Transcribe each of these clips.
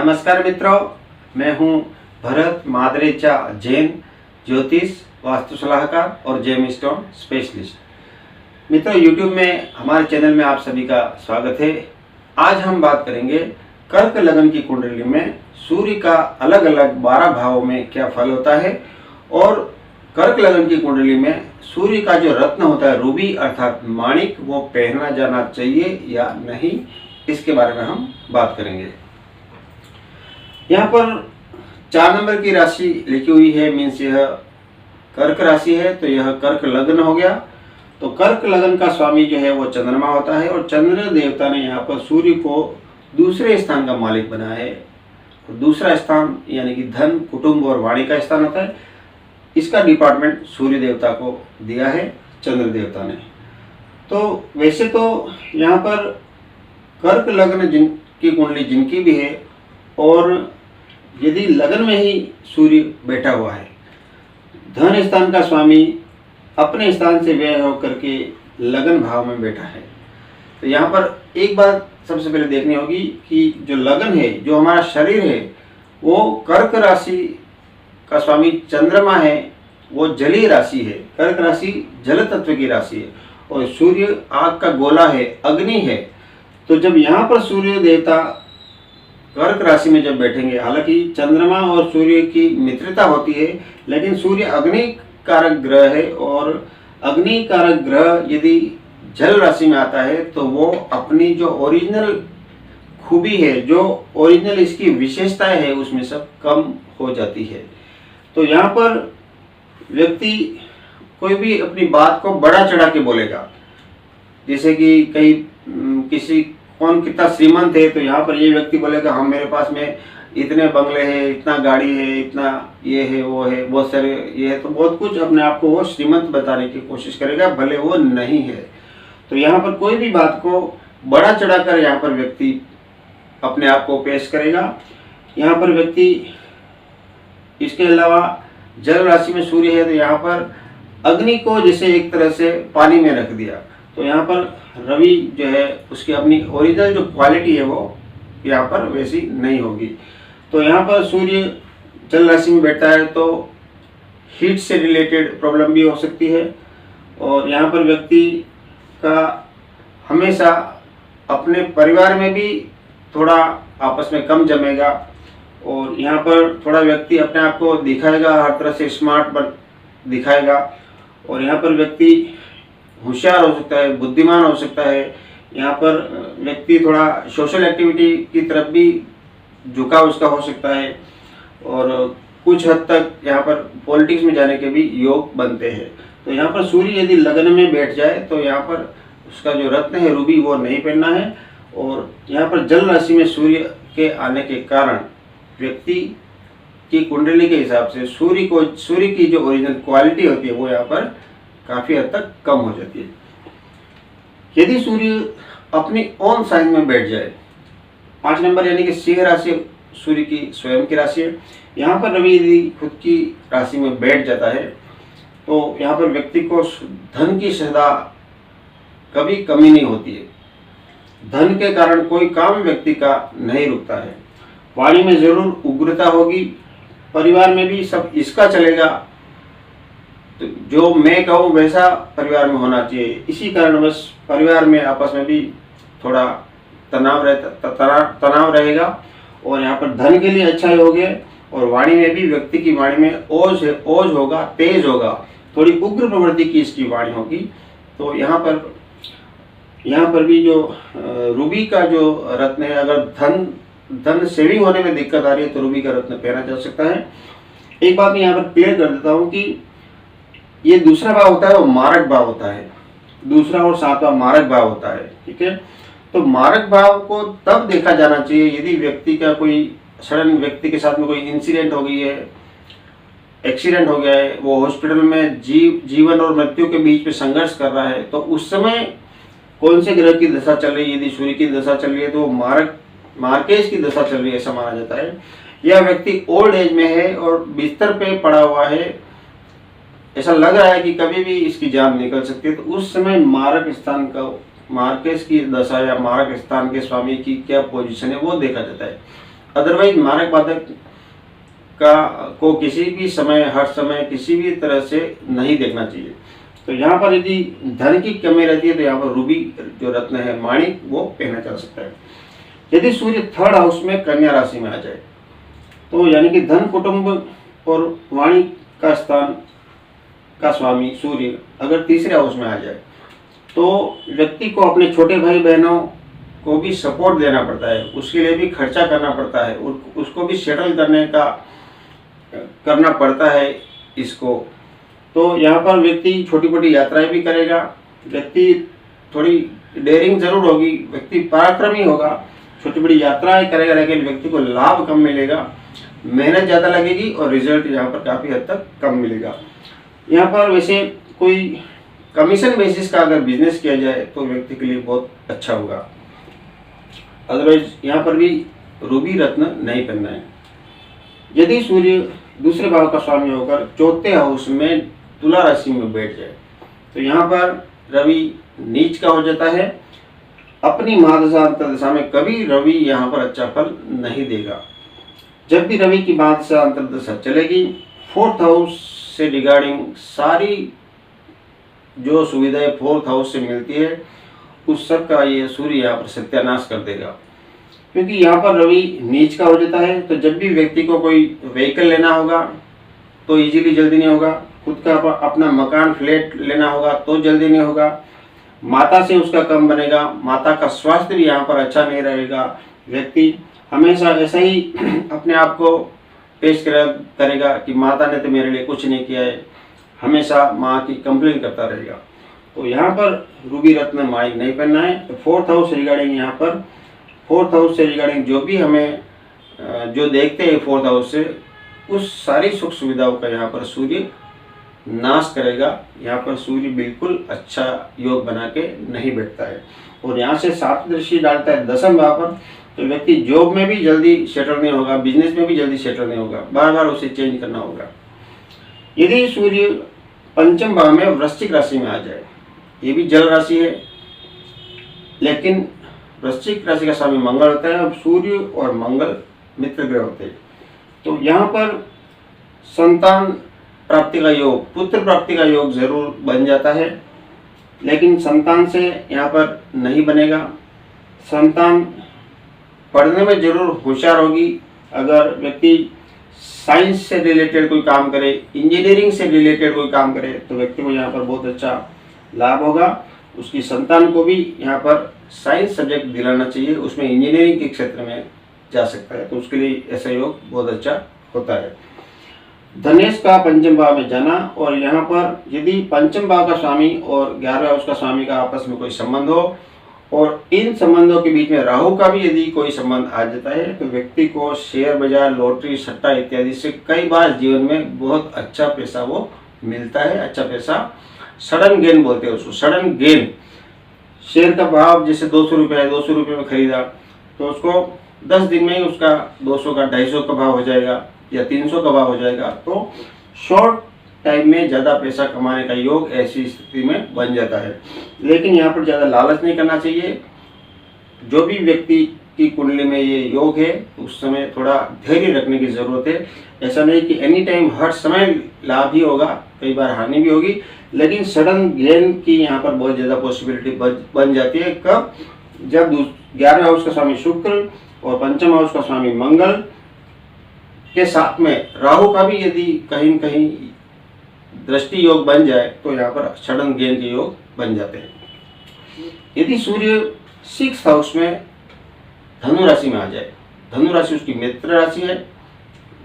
नमस्कार मित्रों, मैं हूं भरत मादरेचा जैन, ज्योतिष वास्तु सलाहकार और जेम स्टोन स्पेशलिस्ट। मित्रों, यूट्यूब में हमारे चैनल में आप सभी का स्वागत है। आज हम बात करेंगे कर्क लगन की कुंडली में सूर्य का अलग अलग 12 भावों में क्या फल होता है और कर्क लगन की कुंडली में सूर्य का जो रत्न होता है रूबी अर्थात माणिक, वो पहना जाना चाहिए या नहीं, इसके बारे में हम बात करेंगे। यहाँ पर 4 नंबर की राशि लिखी हुई है, मीन्स यह कर्क राशि है, तो यह कर्क लग्न हो गया। तो कर्क लगन का स्वामी जो है वो चंद्रमा होता है और चंद्र देवता ने यहाँ पर सूर्य को दूसरे स्थान का मालिक बनाया है। दूसरा स्थान यानी कि धन, कुटुंब और वाणी का स्थान होता है, इसका डिपार्टमेंट सूर्य देवता को दिया है चंद्र देवता ने। तो वैसे तो यहाँ पर कर्क लग्न जिनकी कुंडली जिनकी भी है और यदि लगन में ही सूर्य बैठा हुआ है, धन स्थान का स्वामी अपने स्थान से व्यय होकर के लगन भाव में बैठा है, तो यहाँ पर एक बात सबसे पहले देखनी होगी कि जो लगन है, जो हमारा शरीर है, वो कर्क राशि का स्वामी चंद्रमा है, वो जलीय राशि है। कर्क राशि जल तत्व की राशि है और सूर्य आग का गोला है, अग्नि है। तो जब यहाँ पर सूर्य देवता कर्क राशि में जब बैठेंगे, हालांकि चंद्रमा और सूर्य की मित्रता होती है, लेकिन सूर्य अग्नि कारक ग्रह है और अग्नि कारक ग्रह यदि जल राशि में आता है तो वो अपनी जो ओरिजिनल खूबी है, जो ओरिजिनल इसकी विशेषताएं है, उसमें सब कम हो जाती है। तो यहाँ पर व्यक्ति कोई भी अपनी बात को बड़ा चढ़ा के बोलेगा, जैसे कि किसी कौन कितना श्रीमंत है, तो यहाँ पर ये व्यक्ति बोलेगा हम मेरे पास में इतने बंगले हैं, इतना गाड़ी है, इतना ये है, वो है, बहुत सारे ये है, तो बहुत कुछ अपने आप को वो श्रीमंत बताने की कोशिश करेगा, भले वो नहीं है। तो यहाँ पर कोई भी बात को बड़ा चढ़ाकर यहाँ पर व्यक्ति अपने आप को पेश करेगा। यहाँ पर व्यक्ति इसके अलावा जल राशि में सूर्य है, तो यहाँ पर अग्नि को जैसे एक तरह से पानी में रख दिया, तो यहाँ पर रवि जो है उसकी अपनी ओरिजिनल जो क्वालिटी है वो यहाँ पर वैसी नहीं होगी। तो यहाँ पर सूर्य जल राशि में बैठता है तो हीट से रिलेटेड प्रॉब्लम भी हो सकती है और यहाँ पर व्यक्ति का हमेशा अपने परिवार में भी थोड़ा आपस में कम जमेगा और यहाँ पर थोड़ा व्यक्ति अपने आप को दिखाएगा, हर तरह से स्मार्ट दिखाएगा और यहाँ पर व्यक्ति होशियार हो सकता है, बुद्धिमान हो सकता है। यहाँ पर व्यक्ति थोड़ा सोशल एक्टिविटी की तरफ भी झुकाव उसका हो सकता है और कुछ हद तक यहाँ पर पॉलिटिक्स में जाने के भी योग बनते हैं। तो यहाँ पर सूर्य यदि लगन में बैठ जाए तो यहाँ पर उसका जो रत्न है रूबी वो नहीं पहनना है और यहाँ पर जल राशि में सूर्य के आने के कारण व्यक्ति की कुंडली के हिसाब से सूर्य की जो ओरिजिनल क्वालिटी होती है वो यहाँ पर काफ़ी हद तक कम हो जाती है। यदि सूर्य अपनी ओन साइन में बैठ जाए, 5 नंबर यानी कि सिंह राशि सूर्य की स्वयं की राशि है, यहाँ पर रवि यदि खुद की राशि में बैठ जाता है तो यहाँ पर व्यक्ति को धन की सदा कभी कमी नहीं होती है। धन के कारण कोई काम व्यक्ति का नहीं रुकता है। वाणी में जरूर उग्रता होगी, परिवार में भी सब इसका चलेगा, तो जो मैं कहूँ वैसा परिवार में होना चाहिए। इसी कारणवश परिवार में आपस में भी थोड़ा तनाव रहेगा और यहाँ पर धन के लिए अच्छा होगा और वाणी में भी व्यक्ति की वाणी में ओज होगा, तेज होगा, थोड़ी उग्र प्रवृत्ति की इसकी वाणी होगी। तो यहाँ पर भी जो रूबी का जो रत्न है, अगर धन सेविंग होने में दिक्कत आ रही है तो रूबी का रत्न पहना जा सकता है। एक बात मैं यहाँ पर क्लियर कर देता हूँ कि ये दूसरा भाव होता है वो मारक भाव होता है, दूसरा और 7वां मारक भाव होता है, ठीक है। तो मारक भाव को तब देखा जाना चाहिए यदि व्यक्ति का कोई सडन व्यक्ति के साथ में कोई इंसिडेंट हो गई है, एक्सीडेंट हो गया है, वो हॉस्पिटल में जीवन और मृत्यु के बीच में संघर्ष कर रहा है, तो उस समय कौन से ग्रह की दशा चल रही है, यदि सूर्य की दशा चल रही है तो मार्केज की दशा चल रही है ऐसा माना जाता है। यह व्यक्ति ओल्ड एज में है और बिस्तर पे पड़ा हुआ है, ऐसा लग रहा है कि कभी भी इसकी जान निकल सकती है, तो उस समय मारक स्थान का मार्केस की दशा या मारक स्थान के स्वामी की क्या पोजीशन है वो देखा जाता है। अदरवाइज मारक बाधक का को किसी भी समय, हर समय, किसी भी तरह से नहीं देखना चाहिए। तो यहाँ पर यदि धन की कमी रहती है तो यहाँ पर रूबी जो रत्न है, माणिक, वो पहना जा सकता है। यदि सूर्य थर्ड हाउस में कन्या राशि में आ जाए तो यानी कि धन, कुटुंब और वाणी का स्थान का स्वामी सूर्य अगर तीसरे हाउस में आ जाए तो व्यक्ति को अपने छोटे भाई बहनों को भी सपोर्ट देना पड़ता है, उसके लिए भी खर्चा करना पड़ता है, उसको भी सेटल करना पड़ता है इसको। तो यहाँ पर व्यक्ति छोटी मोटी यात्राएं भी करेगा, व्यक्ति थोड़ी डेयरिंग जरूर होगी, व्यक्ति पराक्रमी होगा, छोटी बड़ी यात्राएं करेगा, लेकिन व्यक्ति को लाभ कम मिलेगा, मेहनत ज़्यादा लगेगी और रिजल्ट यहाँ पर काफ़ी हद तक कम मिलेगा। यहाँ पर वैसे कोई कमीशन बेसिस का अगर बिजनेस किया जाए तो व्यक्ति के लिए बहुत अच्छा होगा। अदरवाइज यहाँ पर भी रूबी रत्न नहीं पहनना है। यदि सूर्य दूसरे भाव का स्वामी होकर चौथे हाउस में तुला राशि में बैठ जाए तो यहाँ पर रवि नीच का हो जाता है। अपनी महादशा अंतर्दशा में कभी रवि यहाँ पर अच्छा फल नहीं देगा। जब भी रवि की महादशा अंतर्दशा चलेगी, फोर्थ हाउस से रिगार्डिंग सारी जो सुविधाएं फोर्थ हाउस से मिलती है उस सब का ये सूर्य यहाँ पर सत्यानाश कर देगा, क्योंकि यहाँ पर रवि नीच का हो जाता है। तो जब भी व्यक्ति को कोई व्हीकल लेना होगा तो इजीली जल्दी नहीं होगा, खुद का अपना मकान फ्लैट लेना होगा तो जल्दी नहीं होगा, माता से उसका कम बनेगा, माता का स्वास्थ्य भी यहाँ पर अच्छा नहीं रहेगा। व्यक्ति हमेशा ऐसा ही अपने आप को पेश करेगा कि माता ने तो मेरे लिए कुछ नहीं किया है, हमेशा माँ की कंप्लेन करता रहेगा। तो यहाँ पर रूबी रत्न माणिक नहीं पहनना है। तो फोर्थ हाउस से रिगार्डिंग यहाँ पर फोर्थ हाउस से रिगार्डिंग जो भी हमें जो देखते हैं फोर्थ हाउस से, उस सारी सुख सुविधाओं का यहाँ पर सूर्य नाश करेगा। यहाँ पर सूर्य बिल्कुल अच्छा योग बना के नहीं बैठता है और यहाँ से 7 दृष्टि डालता है 10वें भाव पर। तो व्यक्ति जॉब में भी जल्दी सेटल नहीं होगा, बिजनेस में भी जल्दी सेटल नहीं होगा, बार बार उसे चेंज करना होगा। यदि सूर्य पंचम भाव में वृश्चिक राशि में आ जाए, ये भी जल राशि है लेकिन वृश्चिक राशि का स्वामी मंगल होता है। अब सूर्य और मंगल मित्र ग्रह होते हैं तो यहाँ पर संतान प्राप्ति का योग, पुत्र प्राप्ति का योग जरूर बन जाता है, लेकिन संतान से यहाँ पर नहीं बनेगा। संतान पढ़ने में जरूर होशियार होगी। अगर व्यक्ति साइंस से रिलेटेड कोई काम करे, इंजीनियरिंग से रिलेटेड कोई काम करे तो व्यक्ति को यहाँ पर बहुत अच्छा लाभ होगा। उसकी संतान को भी यहाँ पर साइंस सब्जेक्ट दिलाना चाहिए, उसमें इंजीनियरिंग के क्षेत्र में जा सकता है, तो उसके लिए ऐसा योग बहुत अच्छा होता है। धनेश का पंचम भाव में जाना, और यहाँ पर यदि पंचम भाव का स्वामी और 11वें हाउस का स्वामी का आपस में कोई संबंध हो और इन संबंधों के बीच में राहु का भी यदि कोई संबंध आ जाता है तो व्यक्ति को शेयर बाजार, लॉटरी, सट्टा इत्यादि से कई बार जीवन में बहुत अच्छा पैसा वो मिलता है। अच्छा पैसा, सडन गेन बोलते हैं उसको, सडन गेन। शेयर का भाव जैसे 200 रुपये है, 200 रुपये में खरीदा तो उसको 10 दिन में ही उसका 200 का 250 का भाव हो जाएगा या 300 का भाव हो जाएगा। तो शॉर्ट टाइम में ज़्यादा पैसा कमाने का योग ऐसी स्थिति में बन जाता है। लेकिन यहाँ पर ज़्यादा लालच नहीं करना चाहिए। जो भी व्यक्ति की कुंडली में ये योग है उस समय थोड़ा धैर्य रखने की ज़रूरत है। ऐसा नहीं कि एनी टाइम हर समय लाभ ही होगा, कई बार हानि भी होगी, लेकिन सडन गेन की यहाँ पर बहुत ज़्यादा पॉसिबिलिटी बन जाती है। कब? जब 11वें हाउस का स्वामी शुक्र और पंचम हाउस का स्वामी मंगल के साथ में राहु का भी यदि कहीं कहीं दृष्टि योग बन जाए तो यहाँ पर सडन गेन के योग बन जाते हैं। यदि सूर्य 6th हाउस में धनु राशि में आ जाए, धनु राशि उसकी मित्र राशि है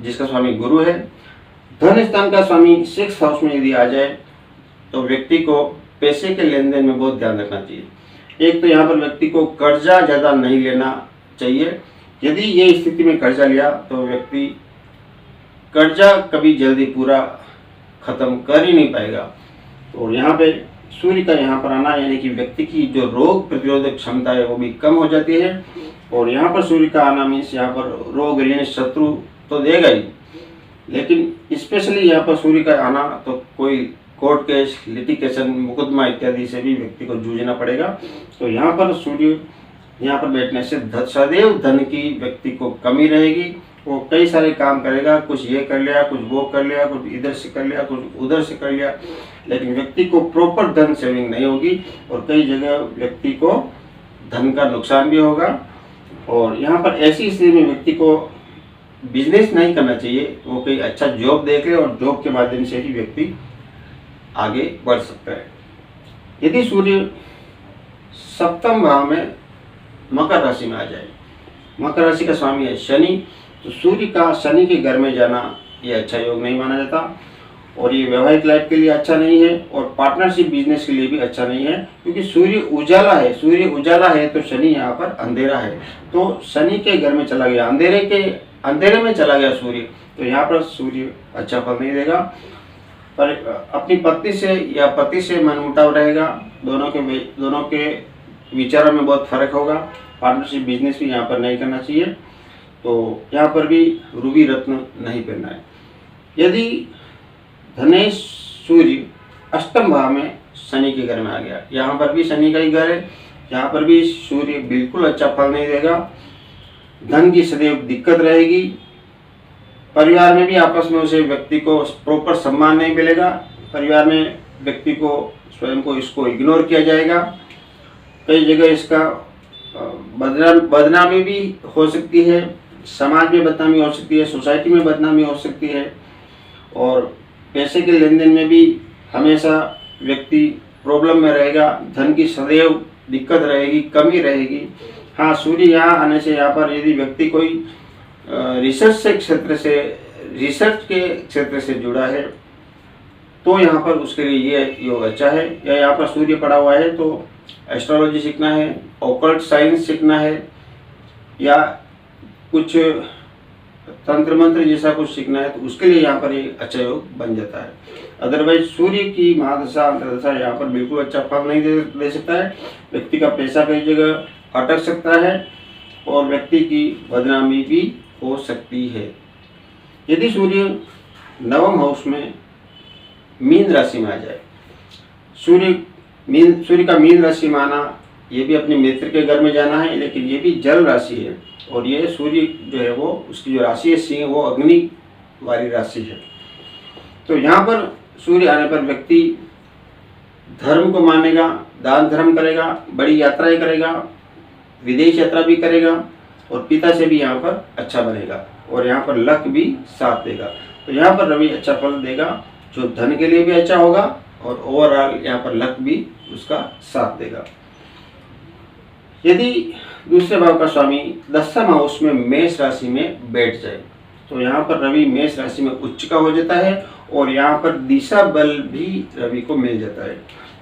जिसका स्वामी गुरु है। धन स्थान का स्वामी 6th हाउस में यदि आ जाए तो व्यक्ति को पैसे के लेन देन में बहुत ध्यान रखना चाहिए। एक तो यहाँ पर व्यक्ति को कर्जा ज़्यादा नहीं लेना चाहिए। यदि ये स्थिति में कर्जा लिया तो व्यक्ति कर्जा कभी जल्दी पूरा खत्म कर ही नहीं पाएगा। और यहाँ पे सूर्य का यहाँ पर आना यानी कि व्यक्ति की जो रोग प्रतिरोधक क्षमता है वो भी कम हो जाती है। और यहाँ पर सूर्य का आना मीन्स यहाँ पर रोग, ऋण, शत्रु तो देगा ही, लेकिन स्पेशली यहाँ पर सूर्य का आना तो कोई कोर्ट केस, लिटिगेशन, मुकदमा इत्यादि से भी व्यक्ति को जूझना पड़ेगा। तो यहाँ पर सूर्य यहाँ पर बैठने से सदैव धन की व्यक्ति को कमी रहेगी। वो कई सारे काम करेगा, कुछ ये कर लिया, कुछ वो कर लिया, कुछ इधर से कर लिया, कुछ उधर से कर लिया, लेकिन व्यक्ति को प्रॉपर धन सेविंग नहीं होगी और कई जगह व्यक्ति को धन का नुकसान भी होगा। और यहाँ पर ऐसी स्थिति में व्यक्ति को बिजनेस नहीं करना चाहिए, वो कोई अच्छा जॉब देख ले और जॉब के माध्यम से ही व्यक्ति आगे बढ़ सकता है। यदि सूर्य सप्तम भाव में मकर राशि में आ जाए, मकर राशि का स्वामी है शनि, तो सूर्य का शनि के घर में जाना ये अच्छा योग नहीं माना जाता और ये वैवाहिक लाइफ के लिए अच्छा नहीं है और पार्टनरशिप बिजनेस के लिए भी अच्छा नहीं है, क्योंकि सूर्य उजाला है, सूर्य उजाला है तो शनि यहाँ पर अंधेरा है। तो शनि के घर में चला गया, अंधेरे में चला गया सूर्य, तो यहाँ पर सूर्य अच्छा फल नहीं देगा। पर अपनी पत्नी से या पति से मनमुटाव रहेगा, दोनों के विचारों में बहुत फर्क होगा। पार्टनरशिप बिजनेस भी यहाँ पर नहीं करना चाहिए, तो यहाँ पर भी रूबी रत्न नहीं पहनना है। यदि धनेश सूर्य अष्टम भाव में शनि के घर में आ गया, यहाँ पर भी शनि का ही घर है, यहाँ पर भी सूर्य बिल्कुल अच्छा फल नहीं देगा। धन की सदैव दिक्कत रहेगी, परिवार में भी आपस में उसे व्यक्ति को प्रॉपर सम्मान नहीं मिलेगा, परिवार में व्यक्ति को स्वयं को इसको इग्नोर किया जाएगा, कई जगह इसका बदनामी भी हो सकती है, समाज में बदनामी हो सकती है, सोसाइटी में बदनामी हो सकती है और पैसे के लेन देन में भी हमेशा व्यक्ति प्रॉब्लम में रहेगा, धन की सदैव दिक्कत रहेगी, कमी रहेगी। हाँ, सूर्य यहाँ आने से यहाँ पर यदि व्यक्ति कोई रिसर्च के क्षेत्र से जुड़ा है तो यहाँ पर उसके लिए ये योग अच्छा है। या यहाँ पर सूर्य पड़ा हुआ है तो एस्ट्रोलॉजी सीखना है, ऑकल्ट साइंस सीखना है या कुछ तंत्र मंत्र जैसा कुछ सीखना है तो उसके लिए यहाँ पर एक अच्छा योग बन जाता है। अदरवाइज सूर्य की महादशा अंतर्दशा यहाँ पर बिल्कुल अच्छा फल नहीं दे सकता है। व्यक्ति का पैसा कई जगह अटक सकता है और व्यक्ति की बदनामी भी हो सकती है। यदि सूर्य नवम हाउस में मीन राशि में आ जाए, सूर्य का मीन राशि में आना, ये भी अपने मित्र के घर में जाना है, लेकिन ये भी जल राशि है और ये सूर्य जो है वो उसकी जो राशि है सिंह, वो अग्नि वाली राशि है। तो यहाँ पर सूर्य आने पर व्यक्ति धर्म को मानेगा, दान धर्म करेगा, बड़ी यात्राएं करेगा, विदेश यात्रा भी करेगा और पिता से भी यहाँ पर अच्छा बनेगा और यहाँ पर लक भी साथ देगा। तो यहाँ पर रवि अच्छा फल देगा, जो धन के लिए भी अच्छा होगा और ओवरऑल यहाँ पर लक भी उसका साथ देगा। यदि दूसरे भाव का स्वामी दसम हाउस में मेष राशि में बैठ जाए तो यहाँ पर रवि मेष राशि में उच्च का हो जाता है और यहाँ पर दिशा बल भी रवि को मिल जाता है।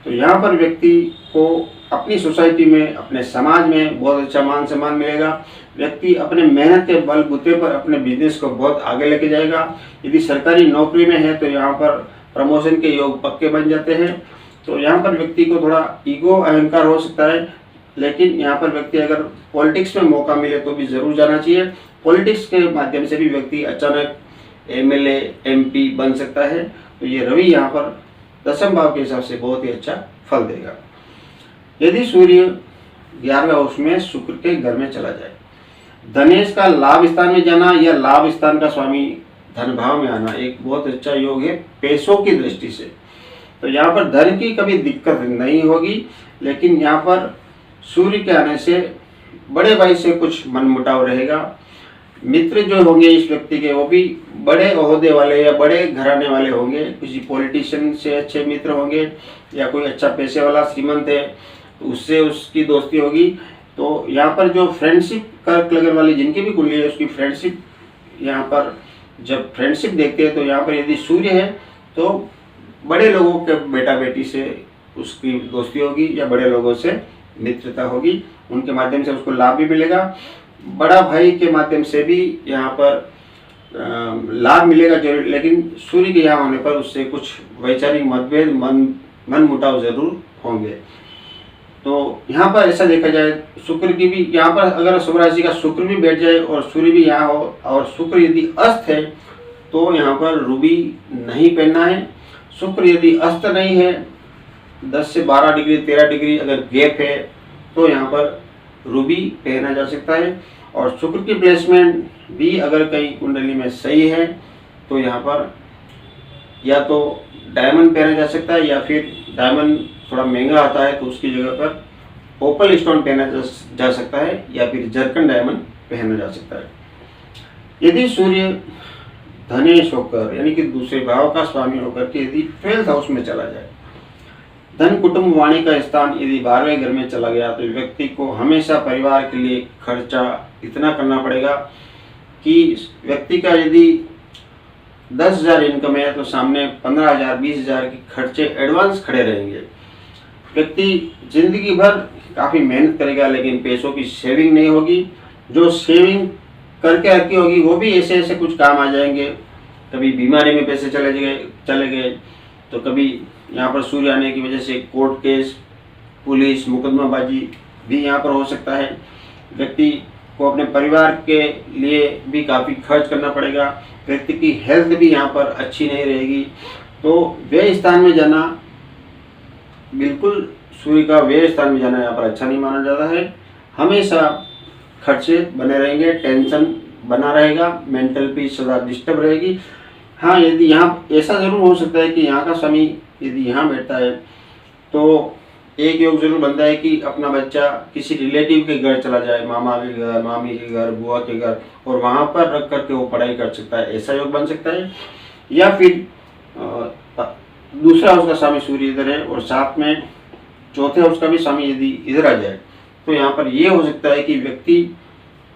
तो यहाँ पर व्यक्ति को अपनी सोसाइटी में, अपने समाज में बहुत अच्छा मान सम्मान मिलेगा। व्यक्ति अपने मेहनत के बलबूते पर अपने बिजनेस को बहुत आगे लेके जाएगा। यदि सरकारी नौकरी में है तो यहाँ पर प्रमोशन के योग पक्के बन जाते हैं। तो यहाँ पर व्यक्ति को थोड़ा ईगो अहंकार हो सकता है, लेकिन यहाँ पर व्यक्ति अगर पॉलिटिक्स में मौका मिले तो भी ज़रूर जाना चाहिए। पॉलिटिक्स के माध्यम से भी व्यक्ति अचानक एमएलए एमपी बन सकता है। तो ये रवि यहाँ पर दसम भाव के हिसाब से बहुत ही अच्छा फल देगा। यदि सूर्य 11वें हाउस में शुक्र के घर में चला जाए, धनेश का लाभ स्थान में जाना या लाभ स्थान का स्वामी धन भाव में आना एक बहुत अच्छा योग है पैसों की दृष्टि से। तो यहाँ पर धन की कभी दिक्कत नहीं होगी, लेकिन यहाँ पर सूर्य के आने से बड़े भाई से कुछ मनमुटाव रहेगा। मित्र जो होंगे इस व्यक्ति के वो भी बड़े ओहदे वाले या बड़े घराने वाले होंगे, किसी पॉलिटिशियन से अच्छे मित्र होंगे या कोई अच्छा पैसे वाला श्रीमंत है तो उससे उसकी दोस्ती होगी। तो यहाँ पर जो फ्रेंडशिप कर्क लगन वाली जिनकी भी कुंडली है उसकी फ्रेंडशिप, यहाँ पर जब फ्रेंडशिप देखते हैं तो यहाँ पर यदि सूर्य है तो बड़े लोगों के बेटा बेटी से उसकी दोस्ती होगी या बड़े लोगों से मित्रता होगी, उनके माध्यम से उसको लाभ भी मिलेगा। बड़ा भाई के माध्यम से भी यहाँ पर लाभ मिलेगा जरूर, लेकिन सूर्य के यहाँ होने पर उससे कुछ वैचारिक मतभेद मन मुटाव जरूर होंगे। तो यहाँ पर ऐसा देखा जाए शुक्र की भी यहाँ पर अगर शुभ राशि का शुक्र भी बैठ जाए और सूर्य भी यहाँ हो और शुक्र यदि अस्त है तो यहाँ पर रूबी नहीं पहनना है। शुक्र यदि अस्त नहीं है, 10 से 12 डिग्री 13 डिग्री अगर गैप है तो यहाँ पर रूबी पहना जा सकता है। और शुक्र की प्लेसमेंट भी अगर कहीं कुंडली में सही है तो यहाँ पर या तो डायमंड पहना जा सकता है, या फिर डायमंड थोड़ा महंगा आता है तो उसकी जगह पर ओपल स्टोन पहना जा सकता है, या फिर जर्कन डायमंड पहना जा सकता है। यदि सूर्य धनेश होकर यानी कि दूसरे भाव का स्वामी होकर के यदि 12th हाउस में चला जाए, धन कुटुंब वाणी का स्थान यदि 12वें घर में चला गया, तो व्यक्ति को हमेशा परिवार के लिए खर्चा इतना करना पड़ेगा कि व्यक्ति का यदि 10,000 इनकम है तो सामने 15,000 20,000 के खर्चे एडवांस खड़े रहेंगे। व्यक्ति जिंदगी भर काफ़ी मेहनत करेगा लेकिन पैसों की सेविंग नहीं होगी। जो सेविंग करके रखी होगी वो भी ऐसे ऐसे कुछ काम आ जाएंगे। कभी बीमारी में पैसे चले गए तो कभी यहाँ पर सूर्य आने की वजह से कोर्ट केस, पुलिस मुकदमाबाजी भी यहाँ पर हो सकता है। व्यक्ति को अपने परिवार के लिए भी काफ़ी खर्च करना पड़ेगा। व्यक्ति की हेल्थ भी यहाँ पर अच्छी नहीं रहेगी। तो व्यय स्थान में जाना, बिल्कुल सूर्य का व्यय स्थान में जाना यहाँ पर अच्छा नहीं माना जाता है। हमेशा खर्चे बने रहेंगे, टेंशन बना रहेगा, मेंटल पीस सदा डिस्टर्ब रहेगी। हाँ, यदि यहाँ ऐसा ज़रूर हो सकता है कि यहाँ का स्वामी यदि यहाँ बैठता है तो एक योग जरूर बनता है कि अपना बच्चा किसी रिलेटिव के घर चला जाए, मामा के घर, मामी के घर, बुआ के घर, और वहाँ पर रख करके वो पढ़ाई कर सकता है, ऐसा योग बन सकता है। या फिर दूसरा उसका स्वामी सूर्य इधर है और साथ में चौथे हाउस का भी स्वामी यदि इधर आ जाए तो यहाँ पर ये हो सकता है कि व्यक्ति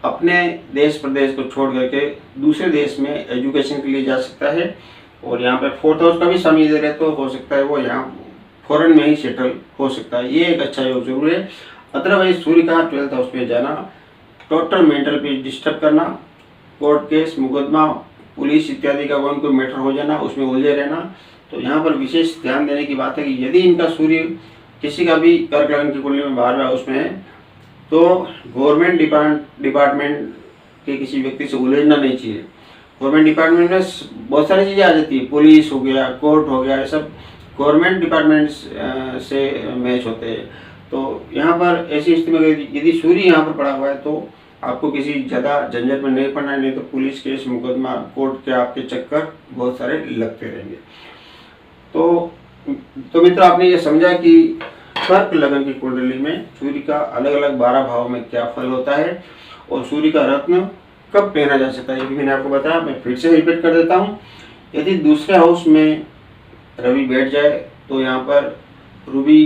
अपने देश प्रदेश को छोड़ करके दूसरे देश में एजुकेशन के लिए जा सकता है। और यहाँ पर फोर्थ हाउस का भी स्वामी इधर है तो हो सकता है वो यहाँ फॉरेन में ही सेटल हो सकता है। ये एक अच्छा योग जरूर है। अदरवाइज सूर्य का 12th हाउस में जाना, टोटल मेंटल पीस डिस्टर्ब करना, कोर्ट केस, मुकदमा, पुलिस इत्यादि का कोई मैटर हो जाना, उसमें उलझे रहना। तो यहाँ पर विशेष ध्यान देने की बात है कि यदि इनका सूर्य किसी का भी कर्क लग्न की कुंडली में 12वें हाउस में है तो गवर्नमेंट डिपार्टमेंट के किसी व्यक्ति से उलझना नहीं चाहिए। गवर्नमेंट डिपार्टमेंट में बहुत सारी चीज़ें आ जाती है, पुलिस हो गया, कोर्ट हो गया, ये सब गवर्नमेंट डिपार्टमेंट से मैच होते हैं। तो यहाँ पर ऐसी स्थिति में यदि सूर्य यहाँ पर पड़ा हुआ है तो आपको किसी ज़्यादा झंझट में नहीं पड़ना है, नहीं तो पुलिस केस, मुकदमा, कोर्ट के आपके चक्कर बहुत सारे लगते रहेंगे। तो मित्र, आपने ये समझा कि कर्क लग्न की कुंडली में सूर्य का अलग अलग 12 भाव में क्या फल होता है और सूर्य का रत्न कब पहना जा सकता है, ये भी मैंने आपको बताया। मैं फिर से रिपीट कर देता हूँ। यदि दूसरे हाउस में रवि बैठ जाए तो यहाँ पर रूबी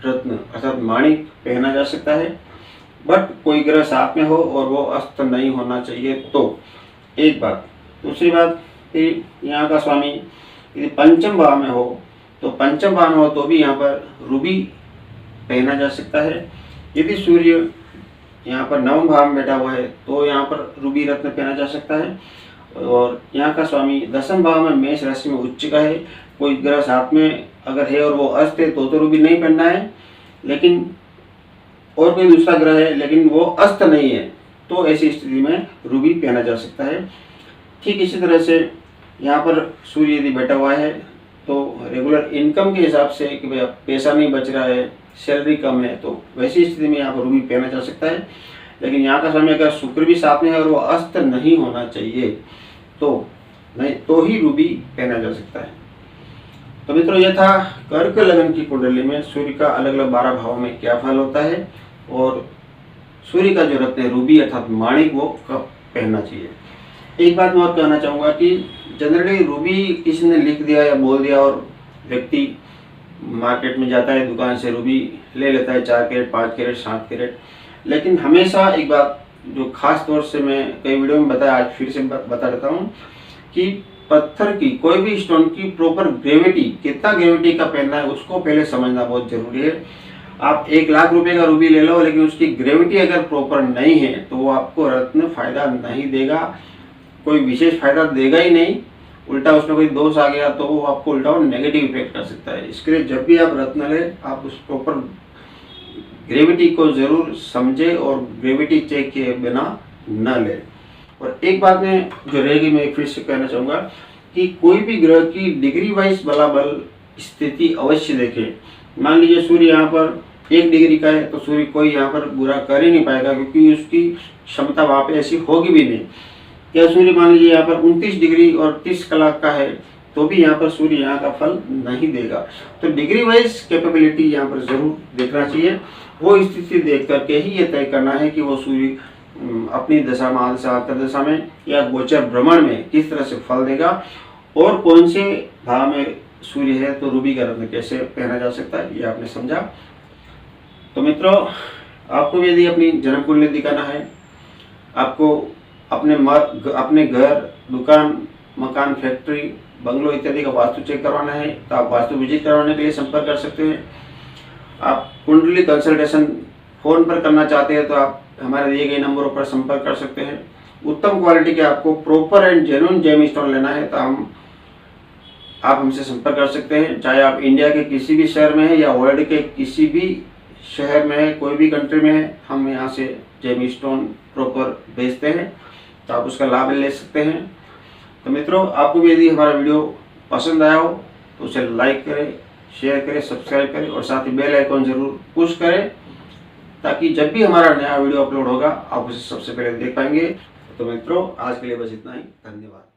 रत्न अर्थात माणिक पहना जा सकता है, बट कोई ग्रह साथ में हो और वो अस्त नहीं होना चाहिए। तो एक बात। दूसरी बात कि यहाँ का स्वामी यदि पंचम भाव में हो तो पंचम भाव में हो तो भी यहाँ पर रूबी पहना जा सकता है। यदि सूर्य यहाँ पर 9वें भाव में बैठा हुआ है तो यहाँ पर रूबी रत्न पहना जा सकता है। और यहाँ का स्वामी 10वें भाव में मेष राशि में उच्च का है, कोई ग्रह साथ में अगर है और वो अस्त है तो रूबी नहीं पहनना है। लेकिन और कोई दूसरा ग्रह है लेकिन वो अस्त नहीं है तो ऐसी स्थिति में रूबी पहना जा सकता है। ठीक इसी तरह से यहाँ पर सूर्य यदि बैठा हुआ है तो रेगुलर इनकम के हिसाब से कि भाई पैसा नहीं बच रहा है, सैलरी कम है, तो वैसी स्थिति में यहाँ पर रूबी पहना जा सकता है। लेकिन यहाँ का समय अगर शुक्र भी साथ में है और वो अस्त नहीं होना चाहिए तो ही रूबी पहना जा सकता है। तो मित्रों, यह था कर्क लग्न की कुंडली में सूर्य का अलग अलग 12 भावों में क्या फल होता है और सूर्य का जो रत्न है रूबी अर्थात माणिक वो कब पहनना चाहिए। एक बात मैं और कहना चाहूँगा कि जनरली रूबी किसी ने लिख दिया या बोल दिया और व्यक्ति मार्केट में जाता है, दुकान से रूबी ले लेता है, 4 कैरेट, 5 कैरेट, 7 कैरेट। लेकिन हमेशा एक बात जो खास तौर से मैं कई वीडियो में बताया, आज फिर से बता देता हूँ कि पत्थर की कोई भी स्टोन की प्रॉपर ग्रेविटी, कितना ग्रेविटी का पहनना है उसको पहले समझना बहुत जरूरी है। आप 1 लाख रुपए का रूबी ले लो लेकिन उसकी ग्रेविटी अगर प्रॉपर नहीं है तो वो आपको रत्न फायदा नहीं देगा, कोई विशेष फायदा देगा ही नहीं, उल्टा उसमें कोई दोष आ गया तो वो आपको उल्टा और नेगेटिव इफेक्ट कर सकता है। इसके लिए जब भी आप रत्न लें आप उस प्रॉपर ग्रेविटी को जरूर समझे और ग्रेविटी चेक किए बिना न लें। और एक बात में जो रहेगी मैं फिर से कहना चाहूँगा कि कोई भी ग्रह की डिग्री वाइज बला बल स्थिति अवश्य देखें। मान लीजिए सूर्य यहाँ पर 1 डिग्री का है तो सूर्य कोई यहाँ पर बुरा कर ही नहीं पाएगा, क्योंकि उसकी क्षमता वहाँ पे ऐसी होगी भी नहीं। या सूर्य मान लीजिए यहाँ पर 29 डिग्री और 30 कलाक का है तो भी यहाँ पर सूर्य यहाँ का फल नहीं देगा। तो डिग्री वाइज कैपेबिलिटी यहाँ पर जरूर देखना चाहिए। वो स्थिति देख करके ही ये तय करना है कि वो सूर्य अपनी दशा महादशा अंतर्दशा में या गोचर भ्रमण में किस तरह से फल देगा, और कौन से भाव में सूर्य है तो रूबी का रत्न कैसे पहना जा सकता है, ये आपने समझा। तो मित्रों, आपको यदि अपनी जन्म कुंडली दिखाना है, आपको अपने घर, दुकान, मकान, फैक्ट्री, बंगलो इत्यादि का वास्तु चेक करवाना है तो आप वास्तु विजिट करवाने के लिए संपर्क कर सकते हैं। आप कुंडली कंसल्टेशन फोन पर करना चाहते हैं तो आप हमारे दिए गए नंबरों पर संपर्क कर सकते हैं। उत्तम क्वालिटी के आपको proper and genuine gem stone लेना है तो आप हमसे संपर्क कर सकते हैं। चाहे आप इंडिया के किसी भी शहर में है या वर्ल्ड के किसी भी शहर में है, कोई भी कंट्री में है, हम यहाँ से जेम स्टोन प्रॉपर बेचते हैं, तो आप उसका लाभ ले सकते हैं। तो मित्रों, आपको भी यदि हमारा वीडियो पसंद आया हो तो उसे लाइक करें, शेयर करें, सब्सक्राइब करें और साथ ही बेल आइकॉन जरूर पुश करें, ताकि जब भी हमारा नया वीडियो अपलोड होगा आप उसे सबसे पहले देख पाएंगे। तो मित्रों, आज के लिए बस इतना ही। धन्यवाद।